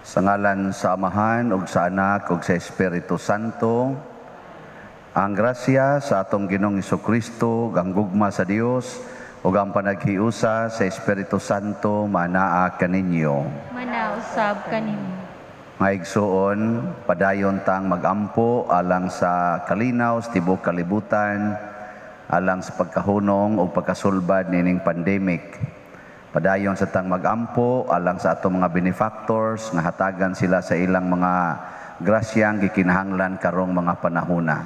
Sa ngalan sa Amahan, ug sa Anak, ug sa Espiritu Santo, ang grasya sa atong Ginoong Jesucristo, ang gugma sa Dios, ug ang panaghiusa sa Espiritu Santo manaa kaninyo. Manausab kanimo. Nga igsuon, padayon tang magampo alang sa kalinaw sa tibuok kalibutan, alang sa pagkahunong o pagkasulbad nining pandemic. Padayon sa tang magampo alang sa atong mga benefactors nga hatagan sila sa ilang mga grasyang gikinahanglan karong mga panahuna.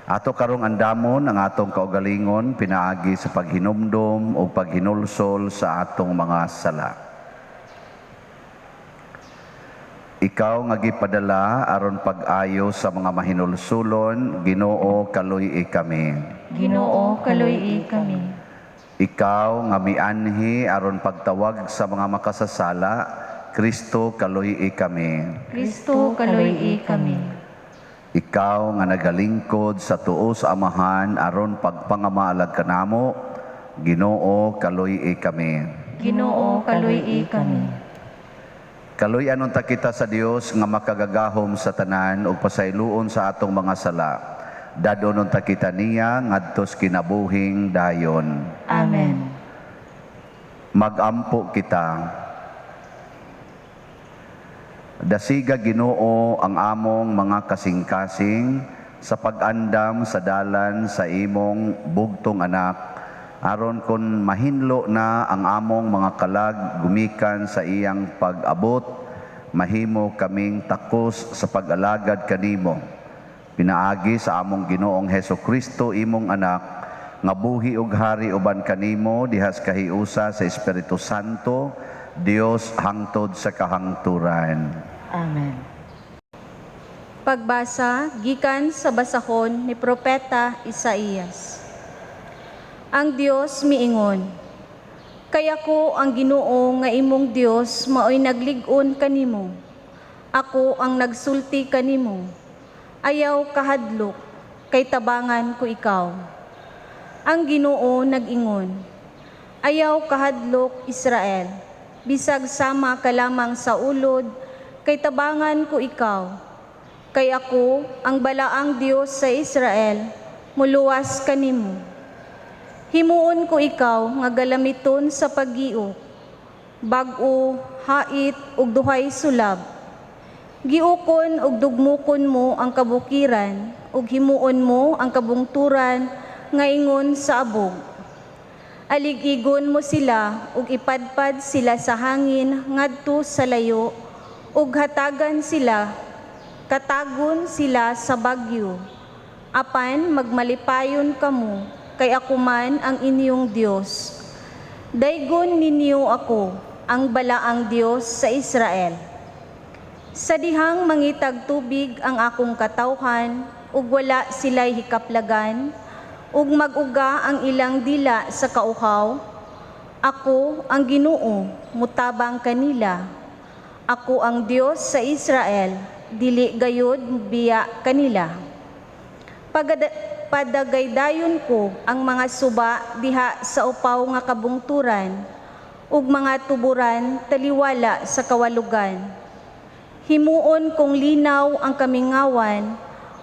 Ato karong andamon ang atong kaugalingon pinaagi sa paghinumdom o paghinulsol sa atong mga sala. Ikaw nga gipadala aron pag-ayo sa mga mahinulsulon, Ginoo kaluy-i kami. Ginoo kaluy-i kami. Ikaw nga mianhi aron pagtawag sa mga makasasala, Kristo kaluy-i kami. Kristo kaluy-i kami. Ikaw nga nagalingkod sa tuo sa Amahan aron pagpangamalag kanamo, Ginoo kaluy-i kami. Ginoo kaluy-i kami. Kaluy-anon ta kita sa Dios nga makagagahom sa tanan ug pasayloon sa atong mga sala. Dadonon ta kita niya ngadtos kinabuhing dayon. Amen. Magampo kita. Dasiga Ginoo ang among mga kasing-kasing sa pag-andam sa dalan sa imong bugtong anak, aron kun mahinlo na ang among mga kalag gumikan sa iyang pag-abot, mahimo kaming takos sa pag-alagad kanimo. Pinaagi sa among Ginoong Hesukristo imong anak, nga buhi ug hari uban kanimo dihas kahiusa sa Espiritu Santo, Dios hangtod sa kahangturan. Amen. Pagbasa gikan sa basahon ni Propeta Isaías. Ang Dios miingon, kaya ko ang Ginoo nga imong Dios maoy naglig-on kanimo. Ako ang nagsulti kanimo. Ayaw kahadlok, kay tabangan ko ikaw. Ang Ginoo nag-ingon, ayaw kahadlok Israel, bisag sama ka lamang sa ulod, kay tabangan ko ikaw. Kay ako ang balaang Dios sa Israel, muluwas kanimo. Himuon ko ikaw nga galamiton sa pag-iok, bag-o, hait, ug duhay sulab. Giukon ug dugmukon mo ang kabukiran, ug himuon mo ang kabungturan nga ingon sa abog. Aligigon mo sila, ug ipadpad sila sa hangin ngadto sa layo, ug hatagan sila, katagon sila sa bagyo. Apan magmalipayon kamo, kay ako man ang inyong Dios. Daygon ninyo ako, ang balaang Dios sa Israel. Sa dihang mangitag tubig ang akong katawhan, ug wala sila'y hikaplagan, ug mag-uga ang ilang dila sa kauhaw, ako ang Ginoo, mutabang kanila. Ako ang Dios sa Israel, dili gayud biya kanila. Padagaydayon ko ang mga suba diha sa upaw nga kabungturan, ug mga tuburan taliwala sa kawalugan. Himuon kong linaw ang kamingawan,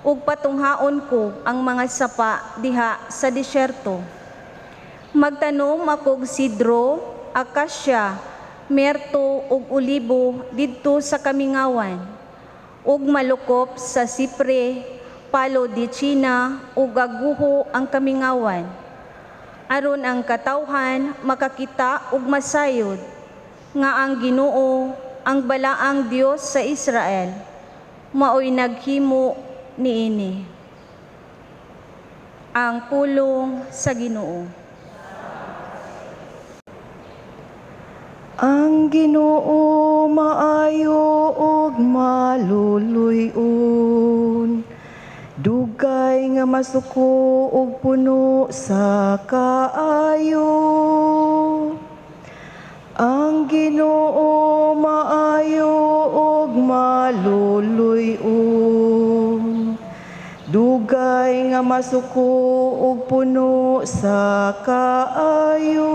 ug patunghaon ko ang mga sapa diha sa disyerto. Magtanom akog sidro, akasya, merto ug ulibo didto sa kamingawan, ug malukop sa sipre, palo di China ug gaguho ang kamingawan. Aron ang katawhan makakita ug masayod nga ang Ginoo, ang balaang Dios sa Israel, maoy naghimo niini. Ang pulong sa Ginoo. Ang Ginoo maayo ug maluluy-on, dugay nga masuko ug puno sa kaayo. Ang Ginoo maayo ug maluluy-on, dugay nga masuko ug puno sa kaayo.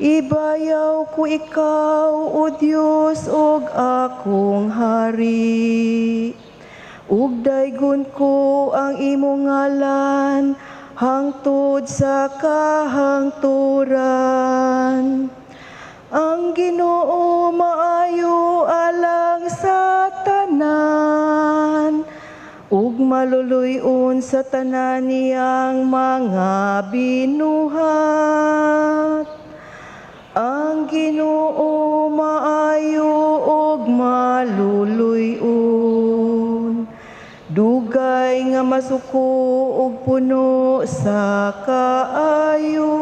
Ibayaw ko ikaw, O Diyos, og akong hari. Ug daygon ko ang imong ngalan, hangtod sa kahangturan. Ang Ginoo maayo alang sa tanan, ug maluluy-on sa tanan niyang mga binuhat. Ang Ginoo maayo ug maluluy-on, dugay nga masuko ug puno sa kaayo.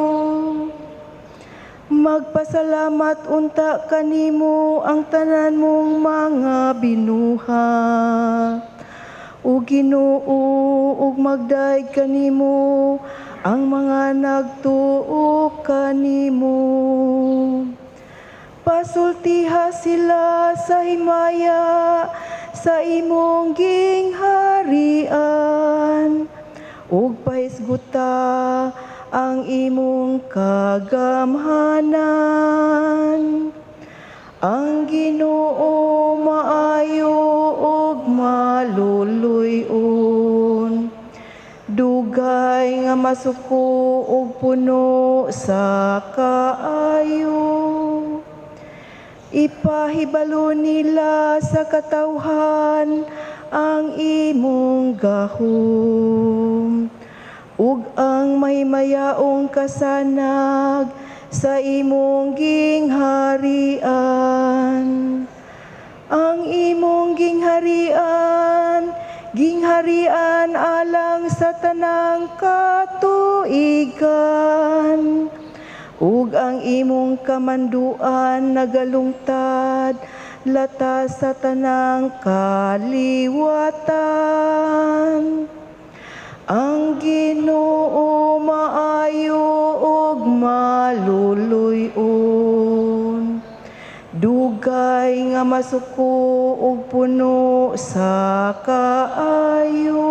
Magpasalamat unta kanimo ang tanan mong mga binuhat. O Ginoo, ug magdaig kanimo ang mga nagtuo kanimo. Pasultiha sila sa himaya sa imong gingharian, ug pahisguta ang imong kagamhanan. Ang Ginoo maayo ug maluluy-on, dugay nga masuko ug puno sa kaayo. Ipahibalo nila sa katawhan ang imong gahom, ug ang mahimayaong kasanag sa imong gingharian. Ang imong gingharian, gingharian alang sa tanang katuigan, ug ang imong kamanduan nagalungtad latas sa tanang kaliwatan. Ang Ginoo maayo ug maluluy-on, dugay nga masuko ug puno sa kaayo.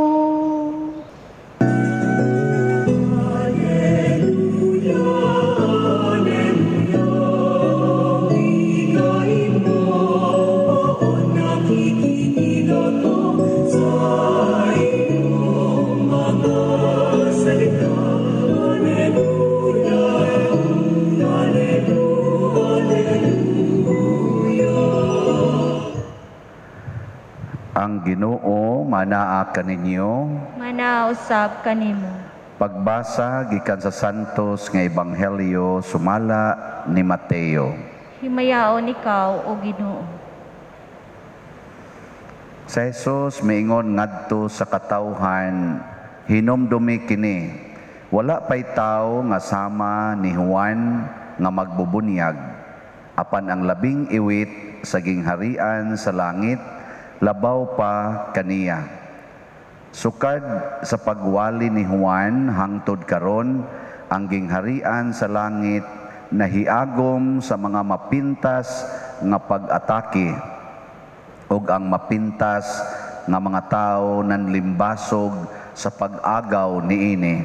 Ang Ginoo manaa kaninyo. Manausab kanimo. Pagbasa gikan sa Santos nga Ebanghelyo sumala ni Mateo. Himayaon ikaw, O Ginoo. Sa Jesus miingon ngadto sa katawhan, hinumdumi kini. Wala pay tawo nga sama ni Juan nga magbubunyag. Apan ang labing iwit sa gingharian sa langit labaw pa kaniya. Sukad sa pagwali ni Juan hangtod karon, ang gingharian sa langit nahiagom sa mga mapintas nga pag-atake, ug ang mapintas nga mga tawo nanlimbasog sa pag-agaw niini.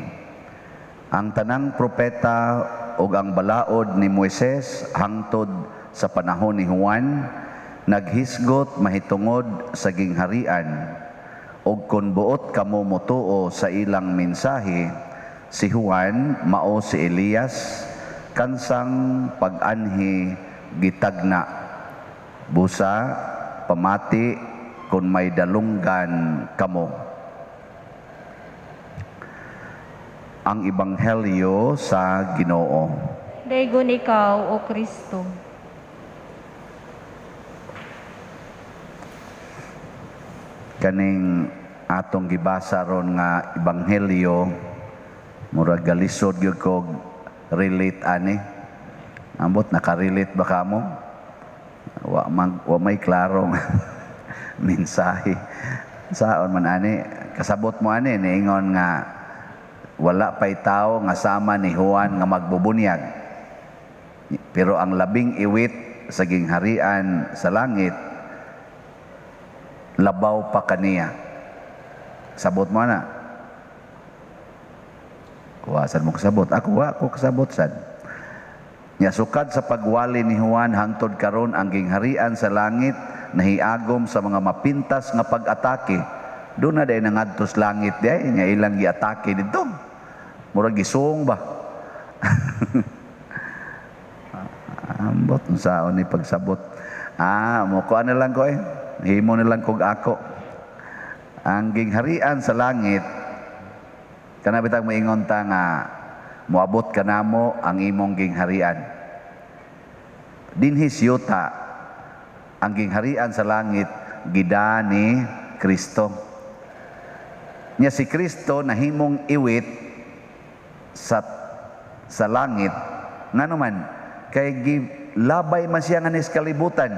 Ang tanang propeta ug ang balaod ni Moises hangtod sa panahon ni Juan naghisgot mahitungod sa gingharian, ug kun buot kamo motuo sa ilang mensahe, si Juan mao si Elias kansang pag-anhi gitagna. Busa pamati kun may dalunggan kamo. Ang Ebanghelyo sa Ginoo. Daygon ikaw, O Kristo. Kaning atong gibasa ron nga Ebanghelyo, murag galisod gyud ko relate ani. Ambot nakarelate ba kamo? Wa may klarong mensahe. Saon man ani, kasabot mo ani niingon nga wala pay tawo nga sama ni Juan nga magbubunyag. Pero ang labing iwit sa gingharian sa langit labaw pa kaniya. Sabot mo na. Kuwasan mo kasabot. Ako kasabot sad. Nya sukad sa pagwali ni Juan hangtod karon ang gingharian sa langit nahiagom sa mga mapintas nga pag-atake. Doon na day nangadtos langit day nya ilang giatake dito. Murag gisung ba? Ambot unsaon ni pagsabot. Mo ko na lang ko himo na lang kog ako. Ang gingharian sa langit kana bitang moingon ta nga moabot kanamo ang imong gingharian. Dinhi siyota ang gingharian sa langit gida ni Kristo. Nya si Kristo nahimong iwit sa langit ngano man kay labay man siya nga nis kalibutan.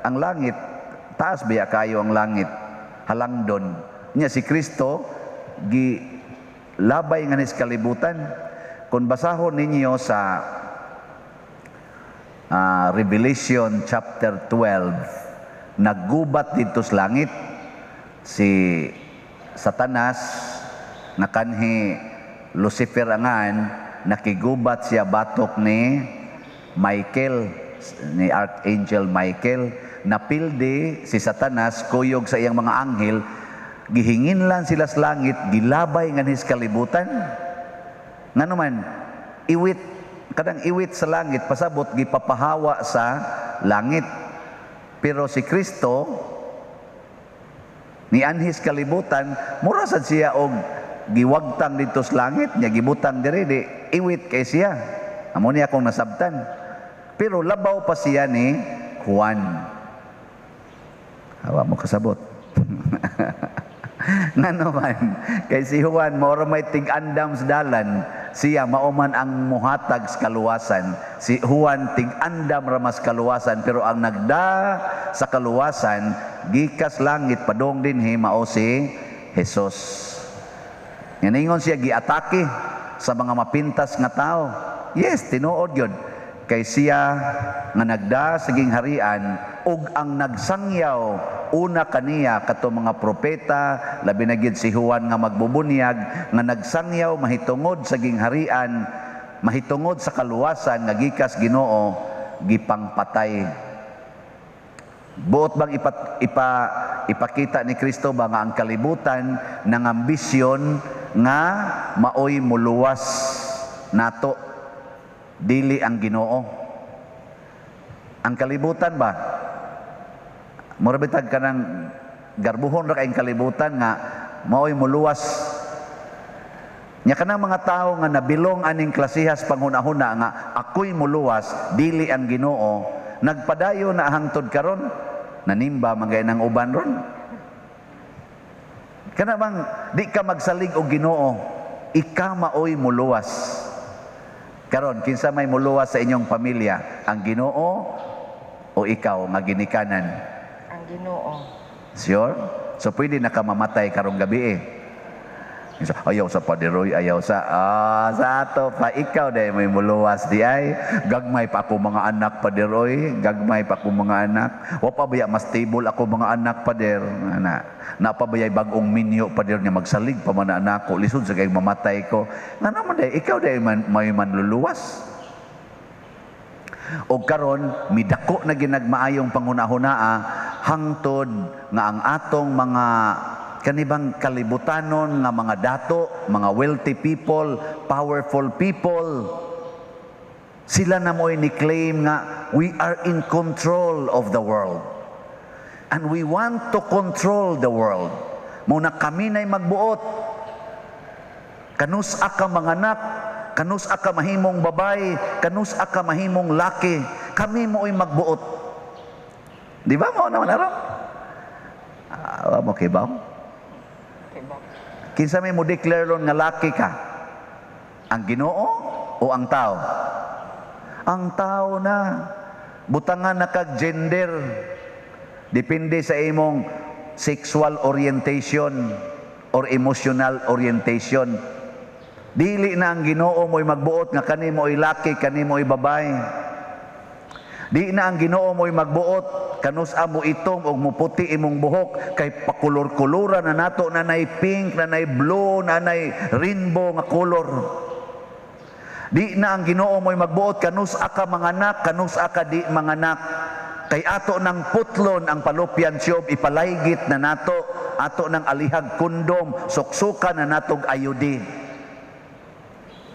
Ang langit taas biya kayo ang langit halangdon. Nya si Kristo labay nga nis kalibutan. Kung basahon ninyo sa Revelation chapter 12, naggubat dito sa langit si Satanas nakanhi Lucifer angan, nakigubat siya batok ni Michael, ni Archangel Michael. Napildi si Satanas kuyog sa iyang mga anghel, gihingin lang sila sa langit, gilabay nga nis kalibutan. Nga naman, kadang iwit sa langit, pasabot, gipapahawa sa langit. Pero si Kristo, ni anhis kalibutan, mura sad siya og giwagtang dito sa langit, niya gibutang diri, di iwit kay siya. Amo niya akong nasabtan. Pero labaw pa siya ni Juan. Hawa mo kasabot. Nga naman, kay si Juan, maura may tig-andam sa dalan, siya mauman ang muhatag sa kaluwasan. Si Juan tig-andam ramas kaluwasan, pero ang nagda sa kaluwasan, gikas langit, padong din mao si Jesus. Yaningon siya, giatake sa mga mapintas nga tao. Yes, tinuod yun. Kay siya nga nagda sa gingharian, ug ang nagsangyaw una kaniya kato mga propeta, labi na gid si Juan nga magbubunyag, nga nagsangyaw mahitungod sa gingharian, mahitungod sa kaluwasan nga gikas Ginoo, gipangpatay. Buot bang ipakita ni Kristo ba nga ang kalibutan ng ambisyon nga maoy muluwas nato, dili ang Ginoo. Ang kalibutan ba? Murabitag ka ng garbuhon ra kayong kalibutan nga maoy muluwas. Nya kanang mga tao nga nabilong aning klasihas panghuna-huna nga ako'y muluwas, dili ang Ginoo, nagpadayo na hangtod karon, nanimba magay ng uban ron. Kana bang di ka magsalig og Ginoo, ika maoy muluwas. Karon kinsa may muluwas sa inyong pamilya, ang Ginoo o ikaw nga ginikanan? Ang Ginoo. Sure? So pwede na ka mamatay karong gabi ayaw sa padiroy, ayaw sa sa ato pa ikaw dahil may muluwas di ay gagmay pa ako mga anak padiroy, gagmay pa ako mga anak, wa pa baya mas stable ako mga anak pader na pa baya bagong minyo pader niya magsalig pa man anak ko, lisod sa kay mamatay ko nga naman dahil ikaw dahil may manluluwas. O karon midako na ginagmaayong panghuna-hunaa hangtod nga ang atong mga kanibang kalibutanon nga mga dato, mga wealthy people, powerful people, sila na mo'y ni-claim nga we are in control of the world and we want to control the world. Muna kami na'y magbuot, kanus-a ka manganak, kanus-a ka mahimong babay, kanus-a ka mahimong laki, kami mo'y magbuot. Di ba mo naman araw? Mo kay ba? Kinsa may mo declare ron nga laki ka? Ang Ginoo o ang tao? Ang tao na. Butangan na kag gender. Depende sa imong sexual orientation or emotional orientation. Dili na ang Ginoo mo'y magbuot nga kani mo'y laki, kani mo'y babae. Di na ang Ginoo mo'y magbuot kanus amo itong og muputi imong buhok kay pakulor-kuluran na nato, nanay pink, nanay blue, nanay rainbow nga color. Di na ang Ginoo mo'y magbuot kanus ka manganak, kanus ka di manganak. Kay ato ng putlon ang fallopian tube ipalaygit na nato, ato ng alihag kondom, suksuka na natog ayudi.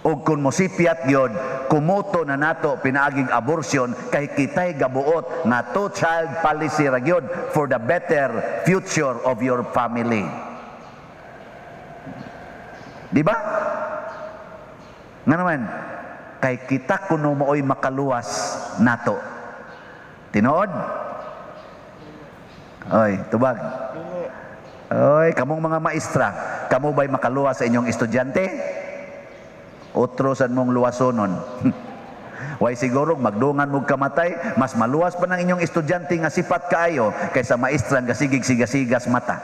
Og kung mosipiat gyud, kumoto na nato pinaaging abortion kay kitay gabuot na two-child policy ra gyud for the better future of your family. Di ba? Nga naman, kay kita kuno mooy makaluwas nato. Tinood? Oy, tubag. Oy, kamong mga maestra, kamo ba'y makaluwas sa inyong estudyante? Otro san mong luwasonon. Way siguro magdungan mong kamatay, mas maluwas pa ng inyong estudyante nga sipat kaayo kaysa maestra nga sigig-sigasigas mata.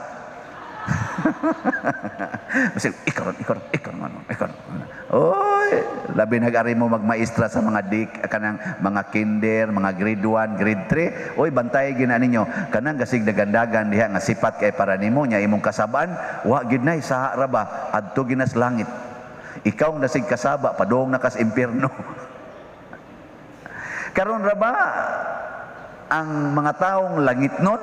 Kasi ikaw. Oy, labi nag-ari mo magmaestra sa mga kanang mga kinder, mga grade 1, grade 3. Oy, bantay gina ninyo kanang gasig dagandagan diha nga sipat kay para nimo nya imong kasabaan, wa gid nay saha ra ba adto ginas langit. Ikaw ang nasig kasaba padung na kas impierno. Karon ra ba ang mga taong langitnon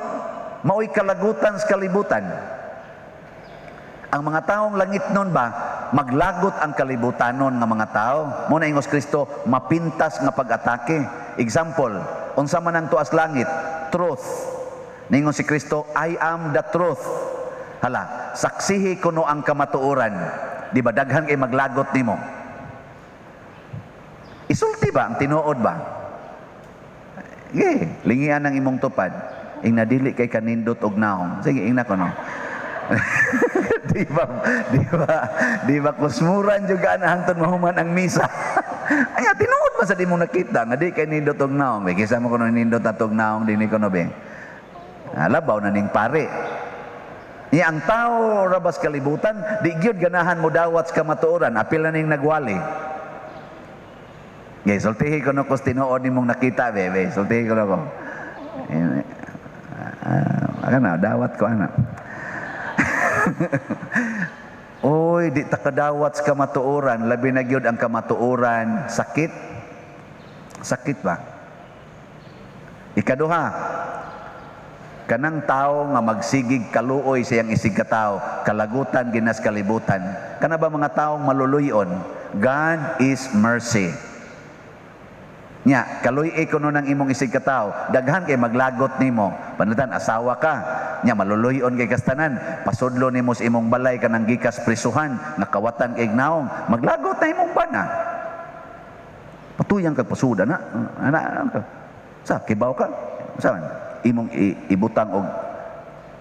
maoy kalagutan sa kalibutan? Ang mga taong langit nun ba, maglagot ang kalibutanon ng mga tao. Muna ingos Kristo, mapintas nga pag-atake. Example, unsa man ang tuas langit, truth. Ningon si Kristo, I am the truth. Hala, saksihi kuno ang kamatuoran. Di ba, daghan kay maglagot nimo. Isulti ba ang tinuod ba? Lingian ang imong tupad. Ing nadili kay kanindot og naong. Sige, ing nako no. di ba kusmuran juga na hangtod mahuman ang misa. Ay tinuod man sa di mo nakita nga di kay nindot og naong. May kisa mo kuno nindot atog naong dinhi kuno be. Labaw na ning pare. Ni ang tao rabas kalibutan di gyud ganahan mo dawat sa kamatuoran apil na ning nagwali. Gay sultihi kuno kus tinuod nimong nakita be. Sultihi kuno ko. Ana dawat ko ana. Oy, di ta kadawat sa kamatuoran, labi na gyud ang kamatuoran, sakit. Sakit ba? Ikaduha, kanang tao nga magsigig kaluoy sa iyang isig katao, kalagutan ginas kalibutan. Kana ba mga taong maluluyon? God is mercy. Nya, kaluy kuno nang imong isig katao, daghan kay maglagot nimo. Panatan asawa ka, nya maluluyon kay kastanan, pasudlo nimo sa imong balay kanang gikas prisuhan, nakawatan kay naong, maglagot na imong bana. Patuyang kag pasuda na. Ana ka. Sa kibaw ka. Saan? Imong ibutang og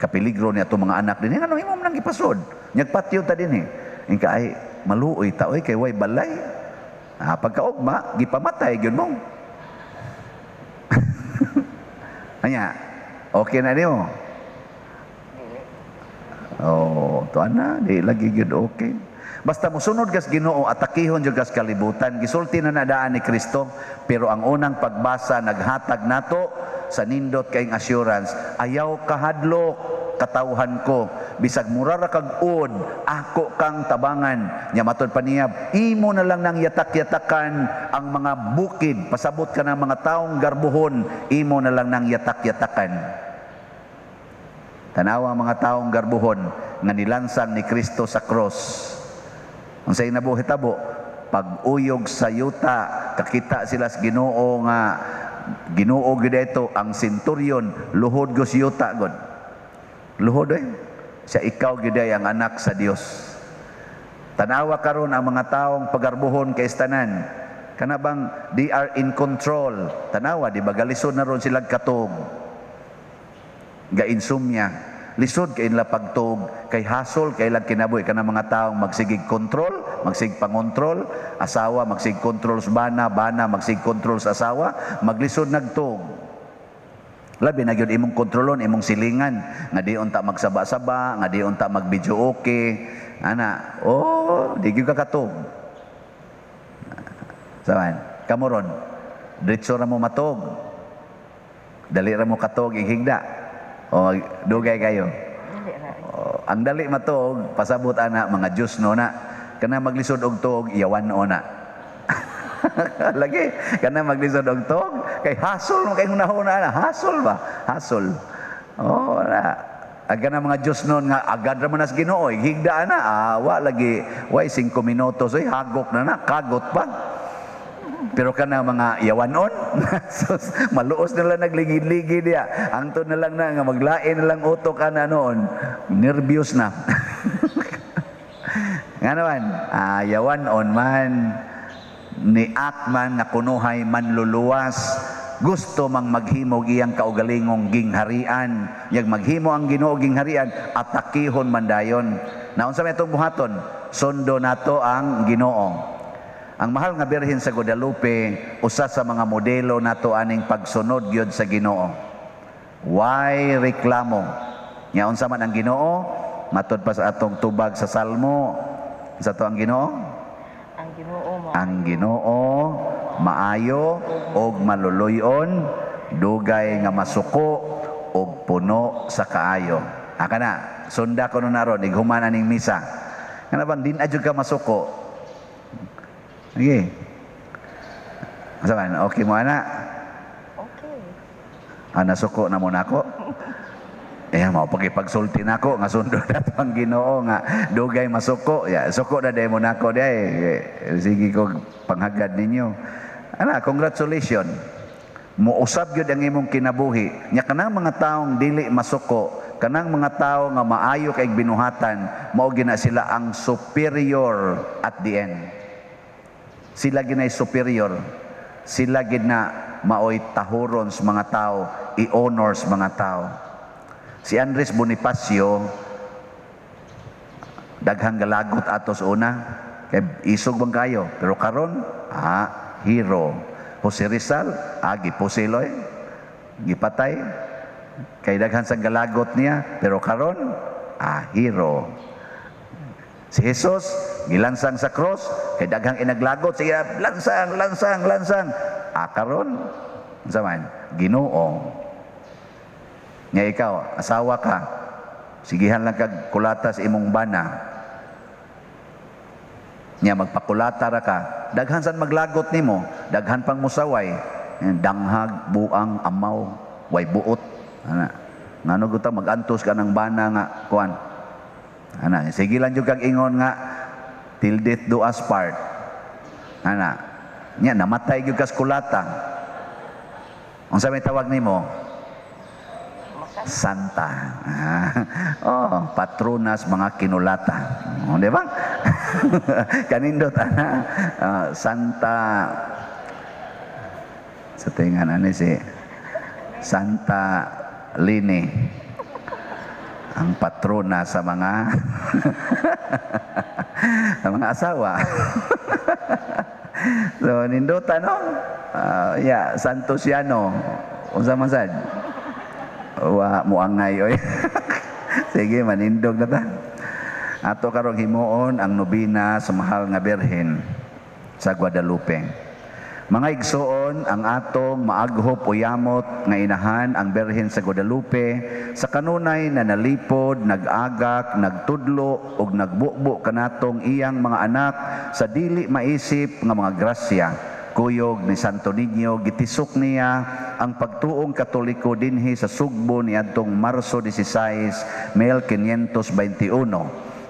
kapeligro ni ato mga anak dinhi. Ano imong nang ipasud? Nyagpatyo ta dinhi. Ingka ay maluoy ta oy kay way balay. Pagkaugma, gipamatay gyud mo. Anya, okay na niyo. Oh, tuan na, di lagi gyud okay. Basta mosunod kas Ginoo, atakihon jud kas kalibutan, gisulti na nadaan ni Kristo, pero ang unang pagbasa naghatag nato sa nindot kayong assurance, ayaw kahadlok katawhan ko, bisag murara kag ud, ako kang tabangan. Nya matod pa niya, imo na lang nang yatak-yatakan ang mga bukid, pasabot ka ng mga taong garbuhon, imo na lang nang yatak-yatakan. Tanawa ang mga taong garbuhon nga nilansang ni Kristo sa cross. Unsay nabuhitabo, pag-uyog sa yuta, kakita sila sa Ginoo nga Ginoo gid ito ang centurion, luhod go sa yuta god. Luhod siya ikaw gid ang anak sa Dios. Tanawa karon ang mga taong pagarbuhon kay istanan. Kana bang they are in control. Tanawa di ba galisod na ron sila katog. Ga-insomnia. Lisod kay nila pagtog, kay hasol kay lang kinabuhi kana mga taong magsigig control, magsig pangontrol, asawa magsig control sa bana, bana magsig control sa asawa, maglisod nagtog. Labi na gyud imong kontrolon, imong silingan nga di unta magsaba-saba, nga di unta mag-video okay. Ana, di gyud ka katog. Saman, kamoron. Diretso ra mo matog. Dali ra mo katog ihigda. O dugay kayo. Ang dali matog, pasabot ana mga Diyos no na. Kana maglisod og tuog, iyawan o na. Lagi, kana maglisod og tog, kay hasol mo kay hunahuna na, hasol ba? Hasol. Oh, na. Aga na mga Diyos noon nga, agad ra man nas Ginoo, higdaan na, wa lagi, way 5 minutos, oy, hagok na kagot pa. Pero kana mga yawanon, sus, maluos na lang nagligid-ligid diya. Ang to na lang na, nga maglain na lang utok ka na noon, nervyos na. Nga naman, yawanon man, ni Akman nga kunuhay manluluwas, gusto mang maghimog iyang kaugalingong gingharian, yag maghimo ang Ginoo gingharian, atakihon man dayon. Naunsa may itong buhaton, sundo nato ang Ginoo. Ang mahal nga Birhen sa Guadalupe, usa sa mga modelo nato aning pagsunod gyud sa Ginoo. Why reklamo? Nya unsa man ang Ginoo? Matud pa sa atong tubag sa Salmo, sa to ang Ginoo? Ang Ginoo maayo og maluluyon, dugay nga masuko og puno sa kaayo. Aka na, sunda ko nun naron, ighuman aning misa. Kana bang din adyo ka masuko? Okay. Asa man? Okay mo ana? Okay. Nasuko na mo nako? Mao pagsulti nako nga sundo nato ang Ginoo nga dugay masuko. Suko na day mo nako day. Sige ko panghagad ninyo. Ana, congratulations. Muusab gyud ang imong kinabuhi. Nya kanang mga taong dili masuko, kanang mga tao nga maayo kay binuhatan, mao gina sila ang superior at the end. Sila ginay superior. Sila gina maoy tahuron sa mga tao, i-honors mga tao. Si Andres Bonifacio, daghang galagot atos una, kay isog bang kayo, pero karon, hero. Jose Rizal, gipusiloy, gipatay, kay daghan sa galagot niya, pero karon, hero. Si Jesus, gilansang sa cross, kay daghang inaglagot, siya, lansang. Karon, zaman, Ginoo. Nga ikaw, asawa ka, sigihan lang kag kulata sa imong bana. Nga magpakulata ra ka, daghan san maglagot nimo, daghan pang musaway, danghag, buang, amaw, way buot. Ngano guta magantos ka ng bana nga kuan. Sige lang jud kag ingon nga till death do us part. Nya namatay jud ka sa kulata. Unsa may tawag nimo? Santa. Patronas mga kinulata. Di ba? Kanindot Santa sa tingan si Santa Lini, ang patrona sa mga sa mga asawa. So nindot Santos Yano. Unsa man sad? Muangay oy. Sige, manindog na ta. Ato karong himuon ang nobina sa mahal nga Birhen sa Guadalupe. Mga igsoon, ang atong maaghop uyamot nga inahan ang Birhen sa Guadalupe sa kanunay na nalipod, nag-agak, nagtudlo ug nagbukbo kanatong iyang mga anak sa dili maisip nga mga grasya. Kuyog ni Santo Niño, gitisok niya ang pagtuong Katoliko dinhi sa Sugbo ni adtong Marso 16, 1521.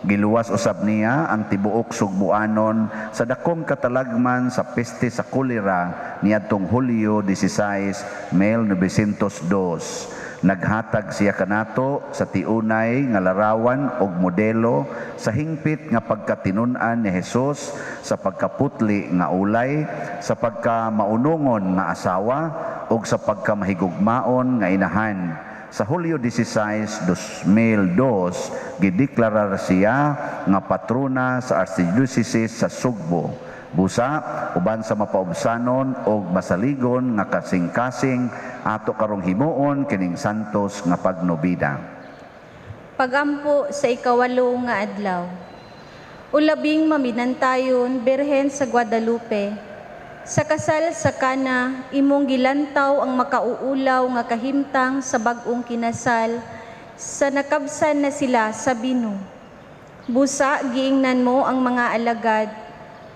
Giluwas usab niya ang tibuok Sugboanon sa dakong katalagman sa peste sa kolera ni adtong Hulyo 16, 1902. Naghatag siya kanato sa tiunay nga larawan og modelo sa hingpit nga pagkatinun-an ni Hesus, sa pagkaputli nga ulay, sa pagkamaunungon nga asawa ug sa pagkamahigugmaon nga inahan. Sa Hulyo 16, 2002, gideklarar siya nga patrona sa Archdiocese sa Sugbo. Busa, uban sa mapaubsanon o masaligon nga kasing-kasing, ato karong himuon kining santos nga pagnobida. Pagampo sa ikawalo nga adlaw. Ulabing maminantayon, Birhen sa Guadalupe, sa kasal sa Kana, imong gilantaw ang makauulaw nga kahimtang sa bag-ong kinasal, sa nakabsan na sila sa binu. Busa, giingnan mo ang mga alagad,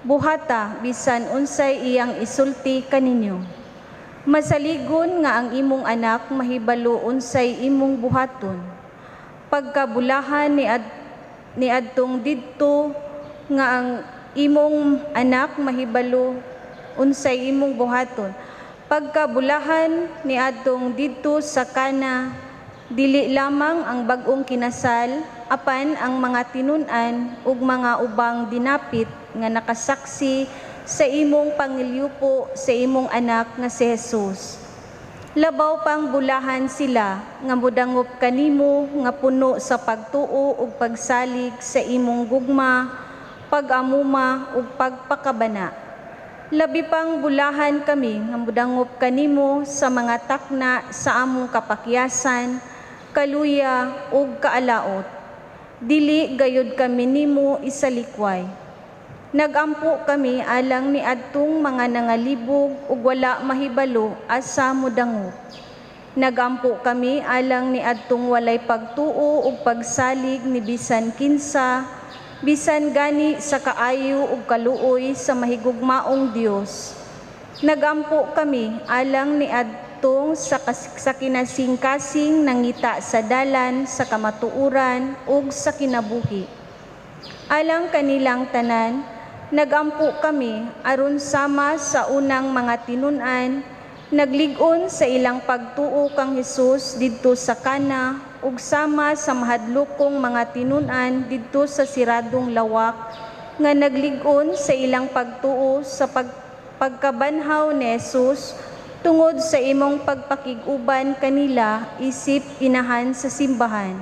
buhata bisan unsay iyang isulti kaninyo. Masaligon nga ang imong anak mahibalo unsay imong buhaton. Pagkabulahan ni adtong didto nga ang imong anak mahibalo unsay imong buhaton. Pagkabulahan ni adtong didto sa kana, dili lamang ang bag-ong kinasal, apan ang mga tinun-an ug mga ubang dinapit nga nakasaksi sa imong pangiliupo sa imong anak nga si Jesus. Labaw pang bulahan sila nga mudangop kanimo nga puno sa pagtuo ug pagsalig sa imong gugma, pag-amuma ug pagpakabana. Labi pang bulahan kami nga mudangop kanimo sa mga takna sa among kapakyasan, kaluya ug kaalaot. Dili gayud kami nimo isalikway. Nagampo kami alang ni adtong mga nangalibog ug wala mahibalo asa mudangop. Nagampo kami alang ni adtong walay pagtuo ug pagsalig ni bisan kinsa, bisan gani sa kaayo ug kaluoy sa mahigugmaong Dios. Nagampo kami alang ni adtong sa kinasingkasing nangita sa dalan, sa kamatuoran ug sa kinabuhi. Alang kanilang tanan, nagampo kami aron sama sa unang mga tinun-an, naglig-on sa ilang pagtuo kang Hesus didto sa kana ug sama sa mahadlokong mga tinun-an didto sa siradong lawak nga naglig-on sa ilang pagtuo sa pagkabanhaw ni Hesus tungod sa imong pagpakig-uban kanila isip inahan sa simbahan.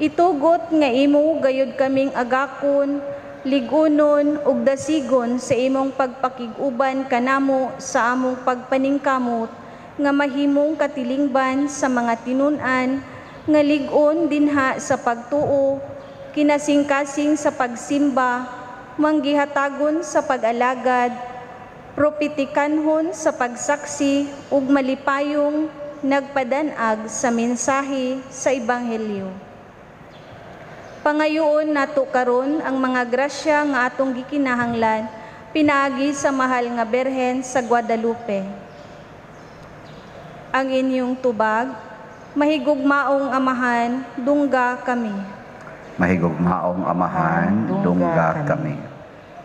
Itugot nga imo gayud kaming agakon, ligunon ug dasigon sa imong pagpakig-uban kanamo sa among pagpaningkamot nga mahimong katilingban sa mga tinun-an nga lig-on dinha sa pagtuo, kinasingkasing sa pagsimba, manggihatagon sa pag-alagad, propetikanhon sa pagsaksi ug malipayong nagpadanag sa mensahe sa ebanghelyo. Pangayoon nato karon ang mga grasya nga atong gikinahanglan pinaagi sa mahal nga Berhen sa Guadalupe. Ang inyong tubag, mahigugmaong amahan, dungga kami. Mahigugmaong amahan, dungga kami.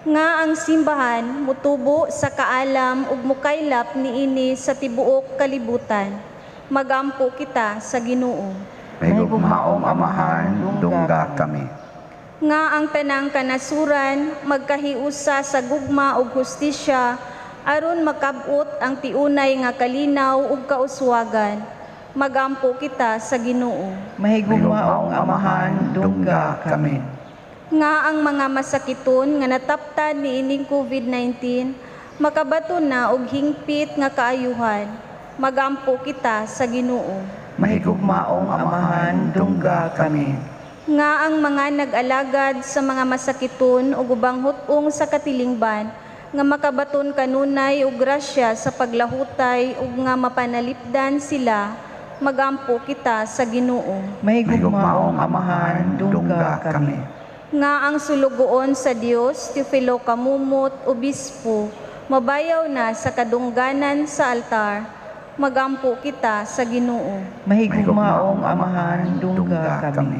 Nga ang simbahan mutubo sa kaalam ug mukaylap niini sa tibuok kalibutan. Magampo kita sa Ginoo. Mahigugmaong amahan, dungga kami. Nga ang tanang kanasuran magkahiusa sa gugma ug hustisya aron makab-ot ang tiunay nga kalinaw ug kauswagan. Magampo kita sa Ginoo. Mahigugmaong amahan, dungga kami. Nga ang mga masakiton nga nataptan niining COVID-19 makabato na og hingpit nga kaayuhan. Magampo kita sa Ginoo. Mahigugmaong amahan, dungga kami. Nga ang mga nag-alagad sa mga masakiton ug ubang hutong sa katilingban nga makabaton kanunay ug grasya sa paglahutay ug nga mapanalipdan sila, magampo kita sa Ginoo. Mahigugmaong amahan, dungga kami. Nga ang sulugoon sa Dios, Teofilo Kamumot, Obispo, mabayaw na sa kadungganan sa altar, magampo kita sa Ginoo. Mahigugmaong amahan, dungga kami.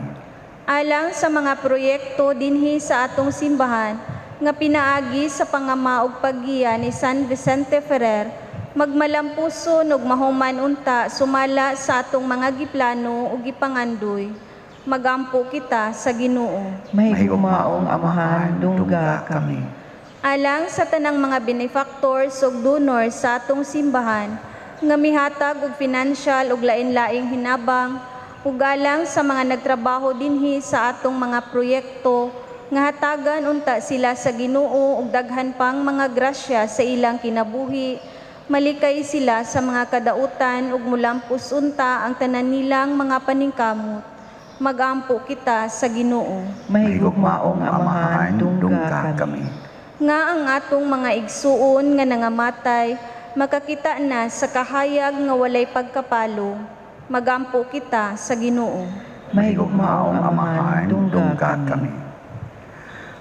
Alang sa mga proyekto dinhi sa atong simbahan nga pinaagi sa pangama ug paggiya ni San Vicente Ferrer, magmalampuson ug mahuman unta sumala sa atong mga giplano ug gipangandoy. Magampo kita sa Ginoo. Mahigugmaong amahan, dungga kami. Alang sa tanang mga benefactors ug donors sa atong simbahan nga mihatag og financial ug lain-laing hinabang ug alang sa mga nagtrabaho dinhi sa atong mga proyekto nga hatagan unta sila sa Ginoo ug daghan pang mga grasya sa ilang kinabuhi, malikay sila sa mga kadautan ug mulampos unta ang tanan nilang mga paningkamot. Magampo kita sa Ginoo. Mahigugmaong amahan, dungga kami. Nga ang atong mga igsuon nga nangamatay makakita na sa kahayag nga walay pagkapalo, magampo kita sa Ginoo. Mahigugmaong amahan, dungga kami.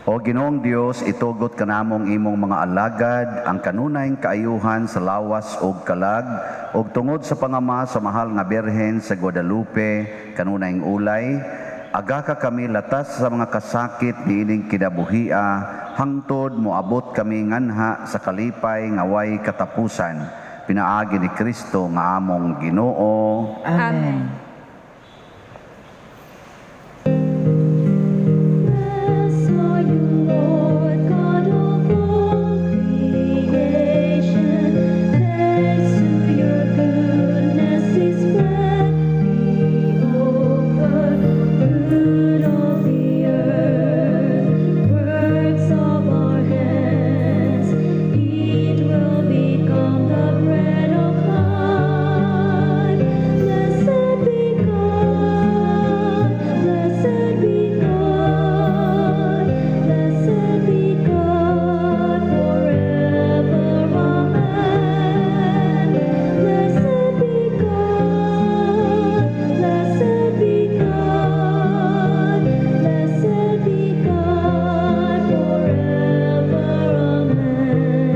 O Ginoong Dios, itugot kanamong imong mga alagad ang kanunayng kaayuhan sa lawas ug kalag ug tungod sa pangama sa mahal nga Birhen sa Guadalupe kanunayng ulay, aga ka kami latas sa mga kasakit niining kinabuhia hangtod moabot kami nganha sa kalipay nga way katapusan. Pinaagi ni Kristo nga among Ginoo. Amen. Blessed are you, Lord, God of all creation. Thanks to your goodness is spread the over fruit of the earth, works of our hands. It will become the bread of life. Blessed be God, blessed be God, blessed be God forever. Amen. Blessed be God, blessed be God, blessed be God forever. Amen.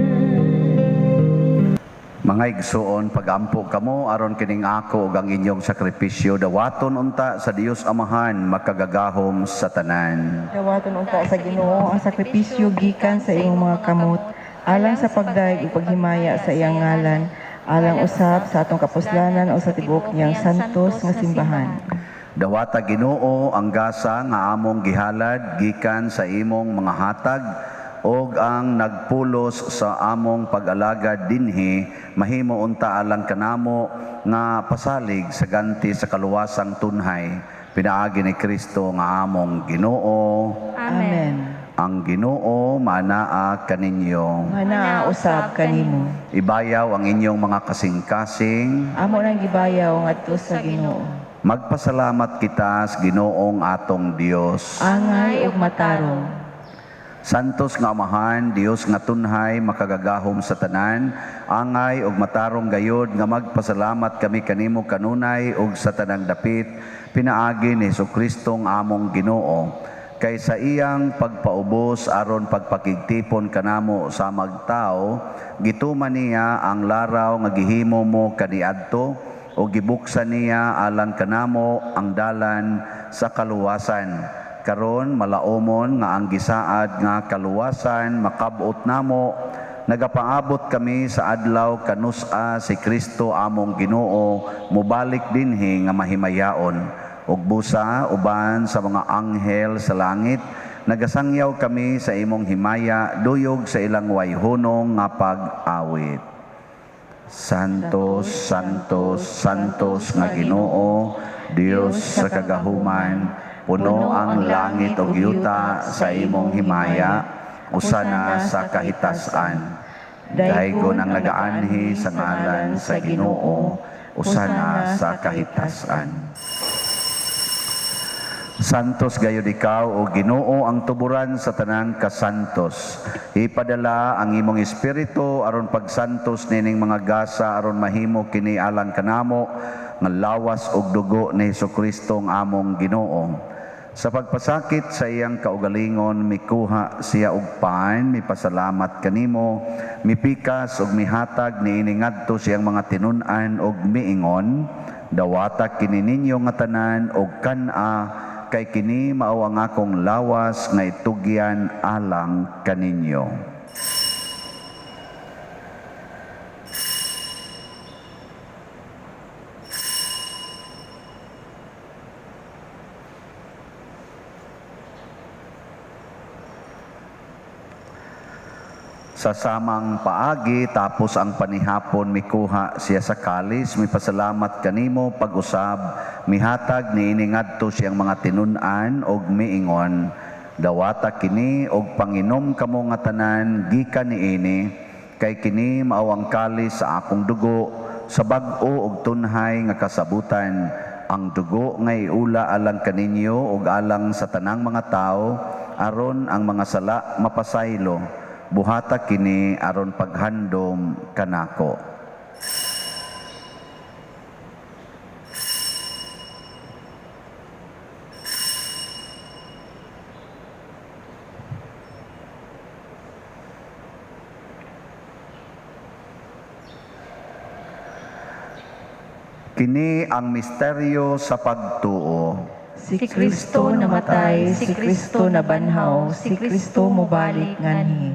Mga igsoon, pagampo kamo aron kining ako ug ang inyong sakripisyo dawaton unta sa Dios Amahan makagagahom sa tanan. Dawaton unta sa Ginoo ang sakripisyo gikan sa iyong mga kamot, alang sa pagdaig ug paghimaya sa iyang ngalan, alang usab sa atong kapuslanan o sa tibuok niyang santos nga simbahan. Dawata Ginoo ang gasa nga among gihalad gikan sa imong mga hatag og ang nagpulos sa among pag-alagad dinhi mahimo unta alang kanamo nga pasalig sa ganti sa kaluwasang tunhay. Pinaagi ni Kristo nga among Ginoo. Amen. Ang Ginoo manaa kaninyo. Nga naausab kanimo. Ibayaw ang inyong mga kasing-kasing. Amo nang gibayaw ngadto sa Ginoo. Magpasalamat kita sa Ginoong atong Dios. Angay ug matarong. Santos nga Amahan, Dios nga tunhay, makagagahom sa tanan, angay ug matarong gayod nga magpasalamat kami kanimo kanunay ug sa tanang dapit, pinaagi ni Jesucristo nga among Ginoo. Kay sa iyang pagpaubos aron pagpakigtipon kanamo sa magtao, gituman niya ang laraw nga gihimo mo kaniadto o gibuksan niya alang kanamo ang dalan sa kaluwasan. Karon malaumon nga ang gisaad nga kaluwasan makabot namo, nagapaabot kami sa adlaw kanusa si Kristo among Ginoo mobalik dinhi nga mahimayaon. Ug busa uban sa mga anghel sa langit, nagasangyaw kami sa imong himaya duyog sa ilang wayhunong nga pag-awit. Santos, Santos, Santos nga Ginoo, Dios sa kagahuman, puno ang langit ug yuta sa imong himaya, usana sa kahitasan. Daygon ang nagaanhi sa ngalan sa Ginoo, usana sa kahitasan. Santos gayud ikaw o Ginoo ang tuburan sa tanang kasantos. Ipadala ang imong espiritu aron pagsantos nining mga gasa aron mahimo kini alang kanamo nga lawas ug dugo ni Jesucristo ang among Ginoo. Sa pagpasakit sa iyang kaugalingon, mikuha siya og pan, mipasalamat kanimo, mipikas ug mihatag niini ngadto siyang mga tinun-an ug miingon, dawata kini ninyo nga tanan og kan-a, kay kini mao ang akong lawas nga itugyan alang kaninyo. Sa samang paagi tapos ang panihapon mikuha siya sa kalis, mipasalamat kanimo pag-usab, mihatag niini ngadto siyang mga tinun-an og miingon, dawata kini og panginom kamo nga tanan gikan niini, kay kini mao ang kalis sa akong dugo sa bag-o og tunhay nga kasabutan, ang dugo nga iula alang kaninyo ug alang sa tanang mga tao aron ang mga sala mapasaylo. Buhata kini aron paghandom kanako. Kini ang misteryo sa pagtuo. Si Kristo namatay, si Kristo nabanhaw, si Kristo mobalik nganhi.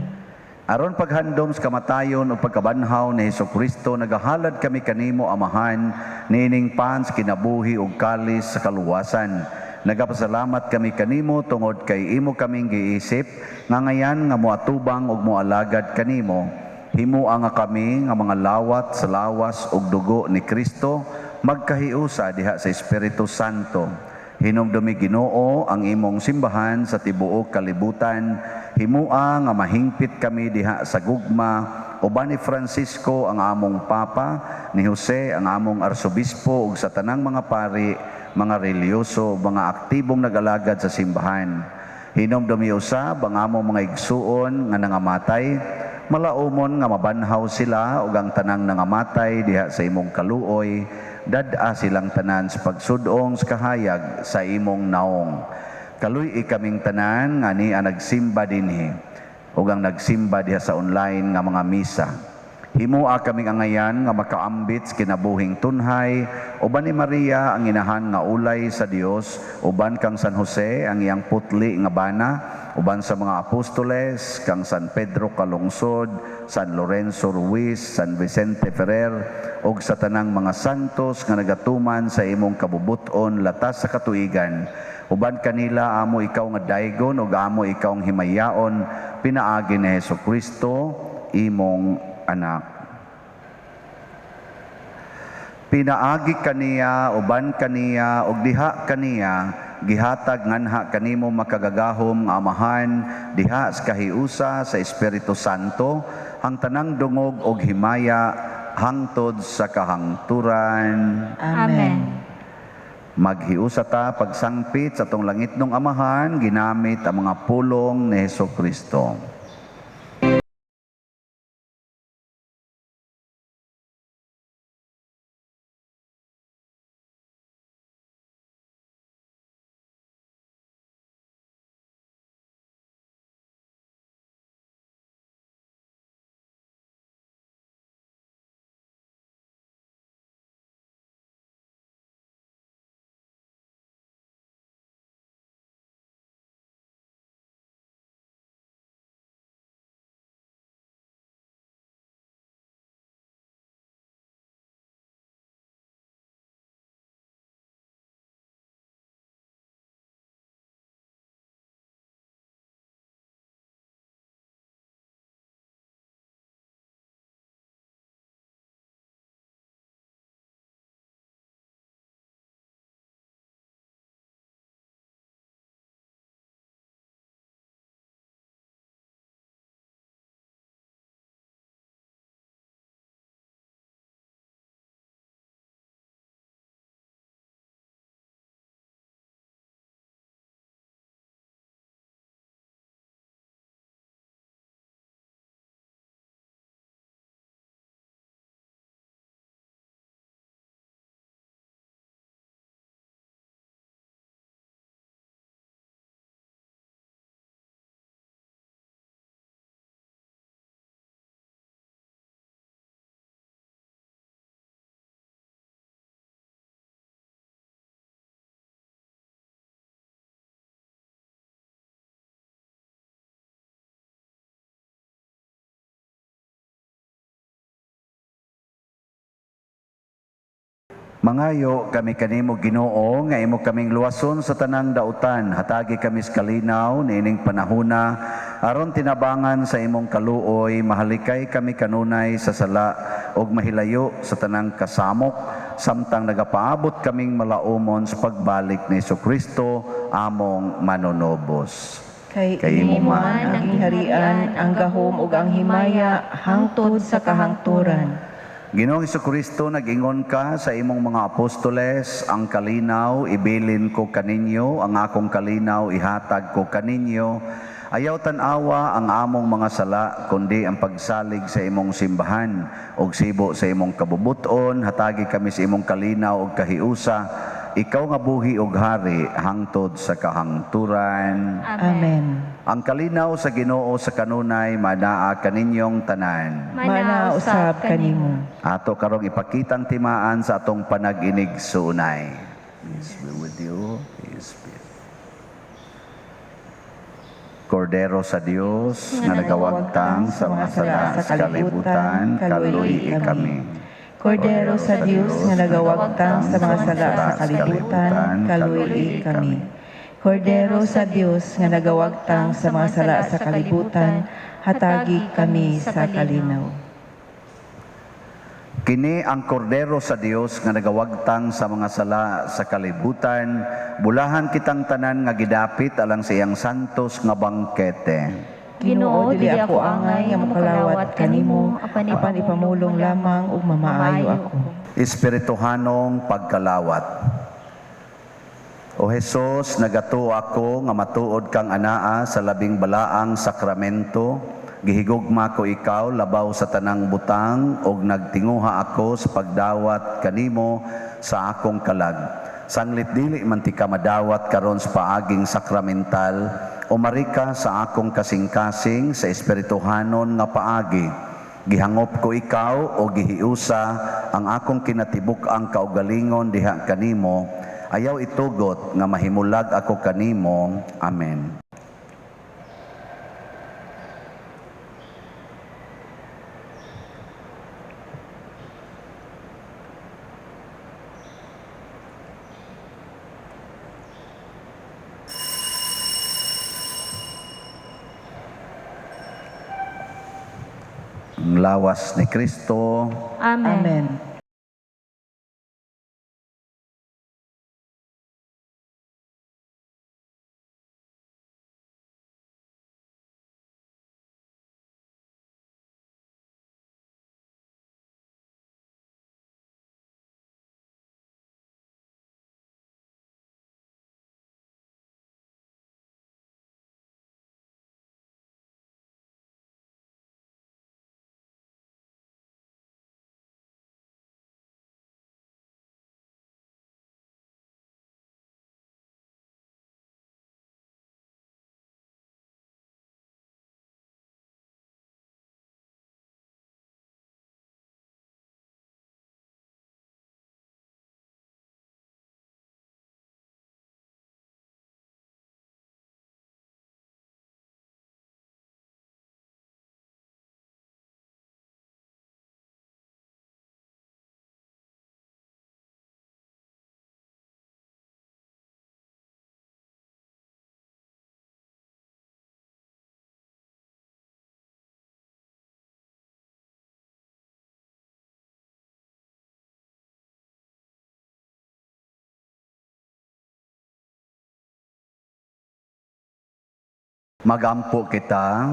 Aron paghandom sa kamatayon o pagkabanhaw ni Hesukristo, nagahalad kami kanimo, Amahan, nining pans, kinabuhi ug kalis sa kaluwasan. Nagapasalamat kami kanimo tungod kay imo kaming giisip, nga ngayan nga moatubang ug moalagad kanimo. Himua nga kami nga mga lawat sa lawas ug dugo ni Kristo, magkahiusa diha sa Espiritu Santo. Hinumdumi Ginoo ang imong simbahan sa tibuok kalibutan. Himua nga mahingpit kami diha sa gugma, uban ni Francisco ang among Papa, ni Jose ang among Arsobispo ug sa tanang mga pari, mga reliyoso, mga aktibong nag-alagad sa simbahan. Hinumdumi usab ang among mga igsuon nga nangamatay, malaumon nga mabanhaw sila ug ang tanang nangamatay diha sa imong kaluoy, dad-a silang tanan sa pagsudong sa kahayag sa imong naong. Kaluy kaming tanan nga niya nagsimba dinhi ug ang nagsimba diha sa online nga mga misa. Himua kaming angayan nga makaambit sa kinabuhing tunhay, uban ni Maria ang inahan nga ulay sa Dios, uban kang San Jose ang iyang putli nga bana, uban sa mga apostoles, kang San Pedro Calungsod, San Lorenzo Ruiz, San Vicente Ferrer, ug sa tanang mga santos nga nagatuman sa imong kabubuton latas sa katuigan. Uban kanila amo ikaw nga daygon ug amo ikaw ang himayaon, pinaagi ni Hesukristo, imong anak. Pinaagi kaniya, uban kaniya, ug diha kaniya, gihatag nganha kanimo makagagahom nga Amahan, diha sa kahiusa sa Espiritu Santo, ang tanang dungog ug himaya, hangtod sa kahangturan. Amen. Maghiusa ta pagsangpit sa tong langit ng Amahan, ginamit ang mga pulong ni Hesukristo. Mangayo kami kanimo Ginoo nga imo kaming luwason sa tanang dautan, hatagi kami sa kalinaw niining panahona, aron tinabangan sa imong kaluoy, mahalikay kami kanunay sa sala ug mahilayo sa tanang kasamok, samtang nagapaabot kaming malaumon sa pagbalik ni Hesukristo among manunobos. Kay Kay imo man ang giharian, ang gahom ug ang himaya, hangtod sa kahangturan. Ginoong Hesukristo, nag-ingon ka sa imong mga apostoles, ang kalinaw ibilin ko kaninyo, ang akong kalinaw ihatag ko kaninyo. Ayaw tanawa ang among mga sala, kundi ang pagsalig sa imong simbahan, ug sibo sa imong kabubuton, hatagi kami sa imong kalinaw ug kahiusa, ikaw nga buhi ug hari hangtod sa kahangturan. Amen. Ang kalinaw sa Ginoo sa kanunay manaa kaninyong tanan. Manausab kanimo. Ato karong ipakitang timaan sa atong panag-inig sunay. Peace be with you. Peace be. Kordero sa Dios nga nagawagtang sa mga sala sa kalibutan, kaluhi kami. Kordero sa Dios nga nagawagtang sa mga sala sa kalibutan, kaluhi kami. Kordero sa Dios nga nagawagtang sa mga sala sa kalibutan, hatagi kami sa kalinaw. Kini ang kordero sa Dios nga nagawagtang sa mga sala sa kalibutan, bulahan kitang tanan nga gidapit alang sa iyang santos nga bangkete. Ginoo, dili ako angay nga mokalawat kanimo, apan ipamulong lamang ug mamaayo ako. Espirituhanong pagkalawat. O Jesus, nagato ako nga matuod kang anaa sa labing balaang sakramento. Gihigugma ko ikaw labaw sa tanang butang ug nagtinguha ako sa pagdawat kanimo sa akong kalag. Sanglit dili man ti ka madawat karon sa paaging sakramental, umari ka sa akong kasing-kasing sa espirituhanon nga paagi. Gihangop ko ikaw o gihiusa ang akong kinatibuk ang kaugalingon diha kanimo. Ayaw itugot nga mahimulag ako kanimo. Amen. Ang lawas ni Kristo. Amen. Amen. Magampo kita.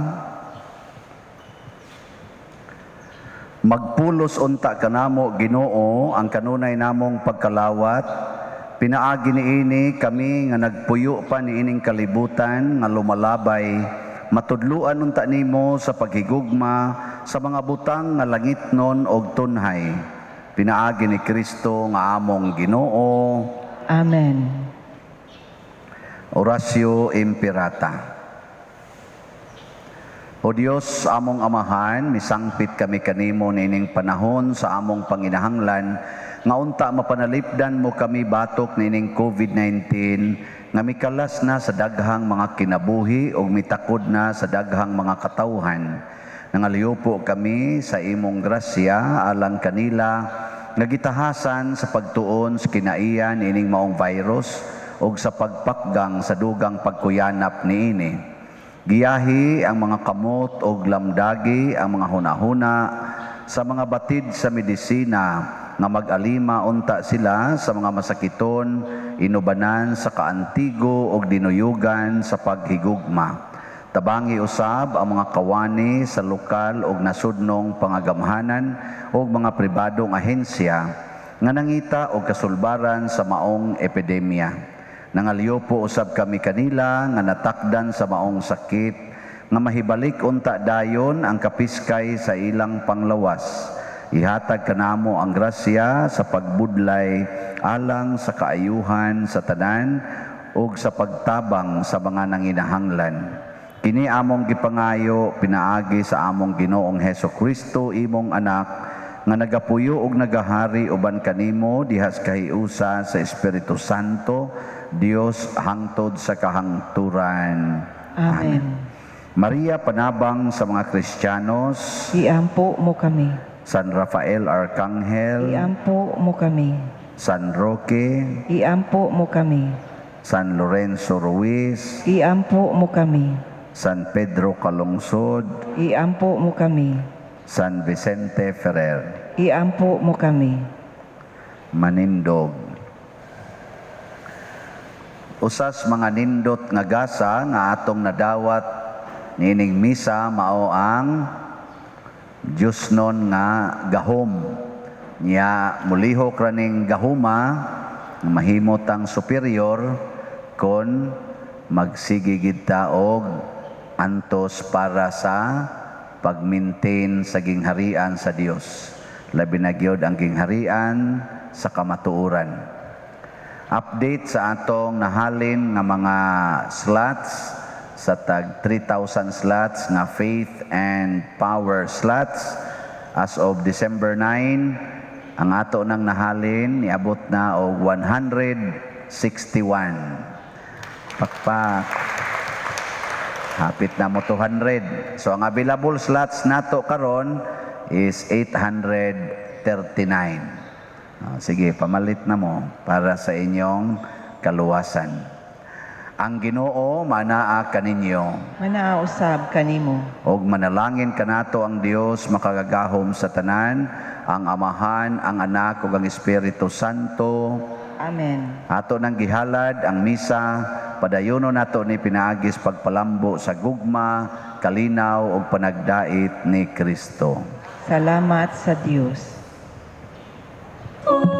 Magpulos unta kanamo Ginoo ang kanunay namong pagkalawat. Pinaagi niini kami nga nagpuyo pa niining kalibutan nga lumalabay. Matudluan unta nimo sa paghigugma sa mga butang nga langitnon og tunhay. Pinaagi ni Kristo nga among Ginoo. Amen. Orasio Imperata. O Dios, among amahan, misangpit kami kanimo nining panahon sa among panginahanglan, nga unta mapanalipdan mo kami batok nining COVID-19, nga mikalas na sa daghang mga kinabuhi o mitakod na sa daghang mga katawhan. Nangaliupo kami sa imong grasya alang kanila, nga gitahasan sa pagtuon sa kinaiyan nining maong virus o sa pagpakgang sa dugang pagkuyanap niini. Giyahi ang mga kamot o lamdagi, ang mga hunahuna sa mga batid sa medisina nga mag-alima unta sila sa mga masakiton, inubanan sa kaantigo o dinuyugan sa paghigugma. Tabangi usab ang mga kawani sa lokal o nasudnong pangagamhanan o mga pribadong ahensya nga nangita o kasulbaran sa maong epidemya. Nangaliupo usab kami kanila nga natakdan sa maong sakit nga mahibalik unta dayon ang kapiskay sa ilang panglawas. Ihatag kanamo ang grasya sa pagbudlay alang sa kaayuhan sa tanan ug sa pagtabang sa mga nanginahanglan. Kini among gipangayo pinaagi sa among Ginoong Hesukristo imong anak nga nagapuyo ug nagahari uban kanimo dihas kahiusa sa Espiritu Santo, Dios hangtod sa kahangturan. Amen. Maria panabang sa mga Kristiyanos, Iampo mo kami. San Rafael Arcangel, Iampo mo kami. San Roque, Iampo mo kami. San Lorenzo Ruiz, Iampo mo kami. San Pedro Calungsod, Iampo mo kami. San Vicente Ferrer, Iampo mo kami. Manindog. Usas mga nindot nga gasa nga atong nadawat nining misa mao ang Diyos nun nga gahom. Niya mulihok raning gahuma nga mahimot ang superior kon magsigigid ta og antos para sa pag-maintain sa gingharian sa Dios. Labi na gyud ang gingharian sa kamatuoran. Update sa atong nahalin nga mga slots sa tag 3,000 slots nga faith and power slots as of December 9 ang ato nang nahalin niabot na og 161. Pakpak. Hapit na mo 200. So ang available slots nato karon is 839. Sige, pamalit na mo para sa inyong kaluwasan. Ang Ginoo manaa kaninyo. Manaausab kanimo. Og manalangin kanato ang Dios makagagahom sa tanan, ang Amahan, ang Anak ug ang Espiritu Santo. Amen. Ato nang gihalad ang misa, padayonon nato ni pinaagis pagpalambo sa gugma, kalinaw ug panagdait ni Kristo. Salamat sa Dios. Oh